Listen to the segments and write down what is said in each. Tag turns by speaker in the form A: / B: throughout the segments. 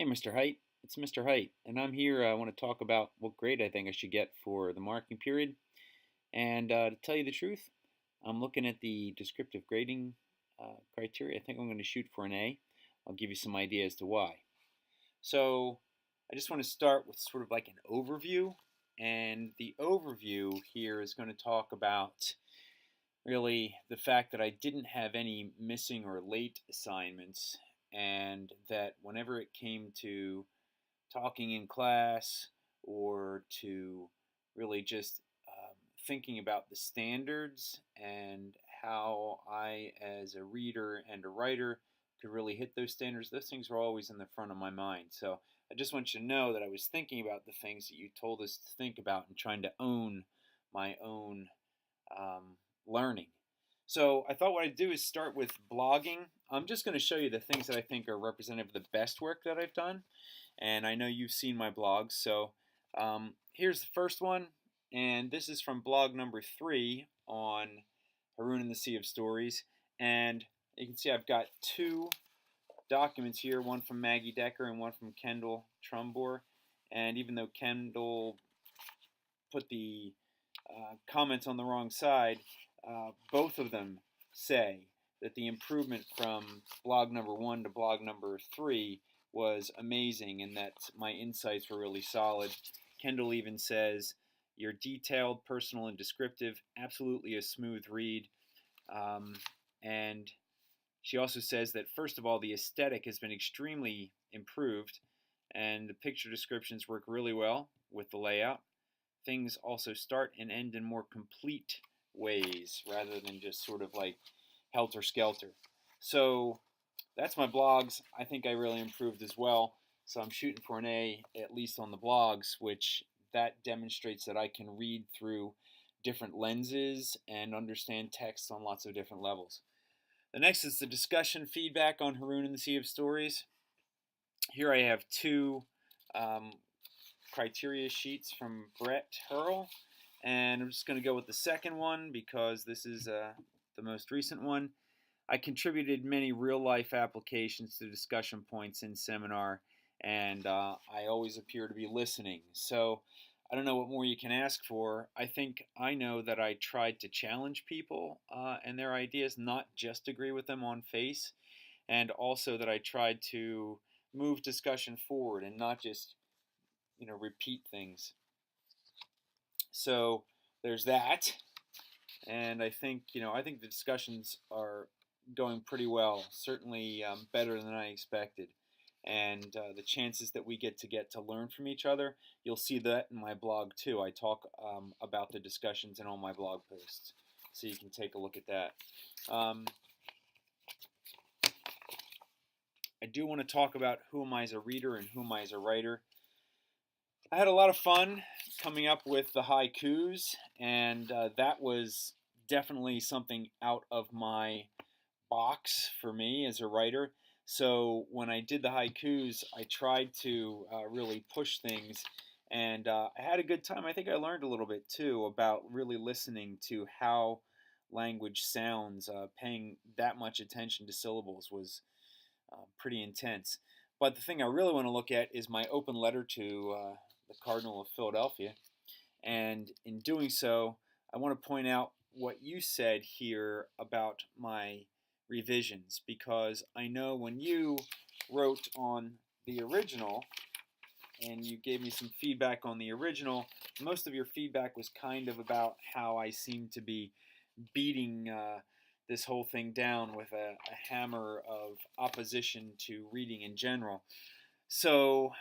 A: Hey, Mr. Height. It's Mr. Height, and I'm here. I want to talk about what grade I think I should get for the marking period. And to tell you the truth, I'm looking at the descriptive grading criteria. I think I'm going to shoot for an A. I'll give you some idea as to why. So I just want to start with sort of like an overview. And the overview here is going to talk about really the fact that I didn't have any missing or late assignments, and that whenever it came to talking in class or to really just thinking about the standards and how I, as a reader and a writer, could really hit those standards, those things were always in the front of my mind. So I just want you to know that I was thinking about the things that you told us to think about and trying to own my own learning. So I thought what I'd do is start with blogging. I'm just going to show you the things that I think are representative of the best work that I've done. And I know you've seen my blogs. So here's the first one. And this is from blog number 3 on Haroon and the Sea of Stories. And you can see I've got two documents here, one from Maggie Decker and one from Kendall Trumbore. And even though Kendall put the comments on the wrong side, both of them say that the improvement from blog number 1 to blog number 3 was amazing and that my insights were really solid. Kendall even says, "You're detailed, personal, and descriptive, absolutely a smooth read." And she also says that, first of all, the aesthetic has been extremely improved, and the picture descriptions work really well with the layout. Things also start and end in more complete ways rather than just sort of like helter-skelter. So that's my blogs. I think I really improved as well. So I'm shooting for an A, at least on the blogs, which that demonstrates that I can read through different lenses and understand text on lots of different levels. The next is the discussion feedback on Haroon and the Sea of Stories. Here I have two criteria sheets from Brett Hurl, and I'm just going to go with the second one because this is the most recent one. I contributed many real-life applications to discussion points in seminar, and I always appear to be listening. So I don't know what more you can ask for. I think I know that I tried to challenge people and their ideas, not just agree with them on face, and also that I tried to move discussion forward and not just repeat things. So there's that, and I think the discussions are going pretty well. Certainly better than I expected, and the chances that we get to learn from each other, you'll see that in my blog too. I talk about the discussions in all my blog posts, so you can take a look at that. I do want to talk about who am I as a reader and who am I as a writer. I had a lot of fun coming up with the haikus, and that was definitely something out of my box for me as a writer. So when I did the haikus, I tried to really push things, and I had a good time. I think I learned a little bit too about really listening to how language sounds. Paying that much attention to syllables was pretty intense. But the thing I really want to look at is my open letter to the Cardinal of Philadelphia. And in doing so, I want to point out what you said here about my revisions, because I know when you wrote on the original and you gave me some feedback on the original, most of your feedback was kind of about how I seem to be beating this whole thing down with a hammer of opposition to reading in general. So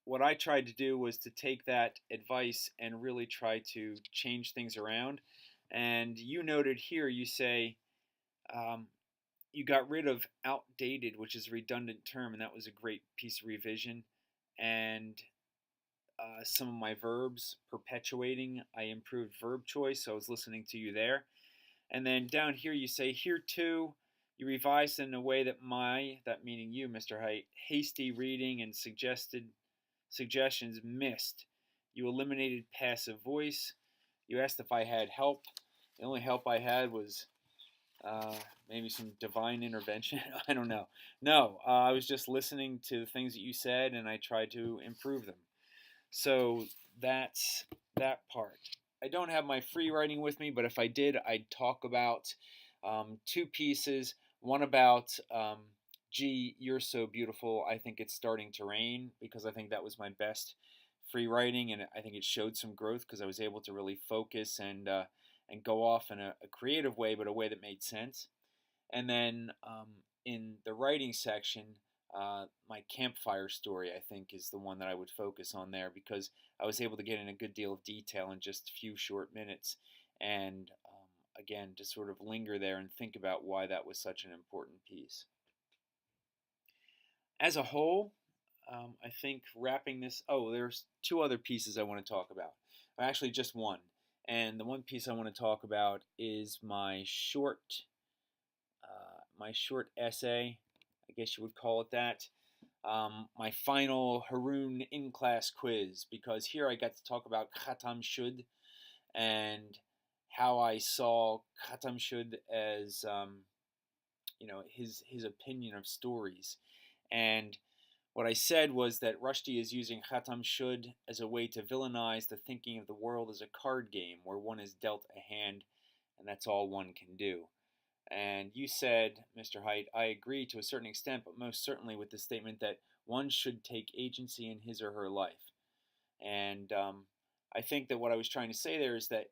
A: what I tried to do was to take that advice and really try to change things around. And you noted here, you say you got rid of outdated, which is a redundant term, and that was a great piece of revision. And some of my verbs, perpetuating, I improved verb choice, so I was listening to you there. And then down here you say, here too, you revised in a way that that meaning you, Mr. Height, hasty reading and suggestions missed. You eliminated passive voice. You asked if I had help. The only help I had was Uh, Maybe some divine intervention. I don't know. No, I was just listening to the things that you said, and I tried to improve them. So that's that part. I don't have my free writing with me, but if I did, I'd talk about two pieces. One about "Gee, you're so beautiful. I think it's starting to rain," because I think that was my best free writing, and I think it showed some growth because I was able to really focus and go off in a creative way, but a way that made sense. And then in the writing section, my campfire story, I think, is the one that I would focus on there because I was able to get in a good deal of detail in just a few short minutes. And again, to sort of linger there and think about why that was such an important piece. As a whole, I think wrapping this, oh, there's two other pieces I want to talk about. Actually, just one. And the one piece I want to talk about is my short essay, I guess you would call it that. My final Haroon in-class quiz, because here I got to talk about Khatam Shud and how I saw Khatam Shud as his opinion of stories. And what I said was that Rushdie is using Khatam Shud as a way to villainize the thinking of the world as a card game where one is dealt a hand and that's all one can do. And you said, Mr. Height, I agree to a certain extent, but most certainly with the statement that one should take agency in his or her life. And I think that what I was trying to say there is that,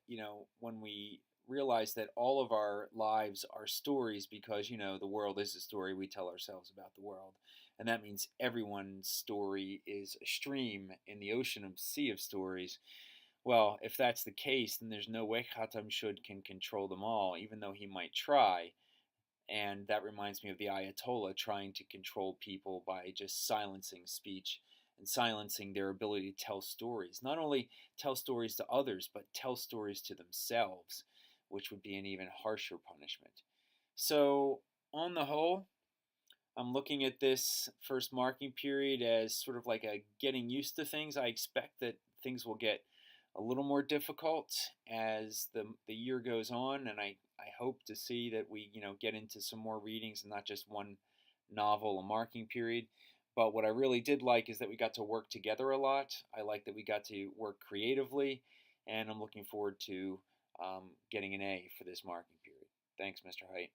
A: when we realize that all of our lives are stories because, the world is a story, we tell ourselves about the world. And that means everyone's story is a stream in the ocean of sea of stories. Well, if that's the case, then there's no way Khatam Shud can control them all, even though he might try. And that reminds me of the Ayatollah trying to control people by just silencing speech and silencing their ability to tell stories. Not only tell stories to others, but tell stories to themselves, which would be an even harsher punishment. So, on the whole, I'm looking at this first marking period as sort of like a getting used to things. I expect that things will get a little more difficult as the year goes on, and I hope to see that we get into some more readings and not just one novel a marking period. But what I really did like is that we got to work together a lot. I like that we got to work creatively, and I'm looking forward to getting an A for this marking period. Thanks, Mr. Height.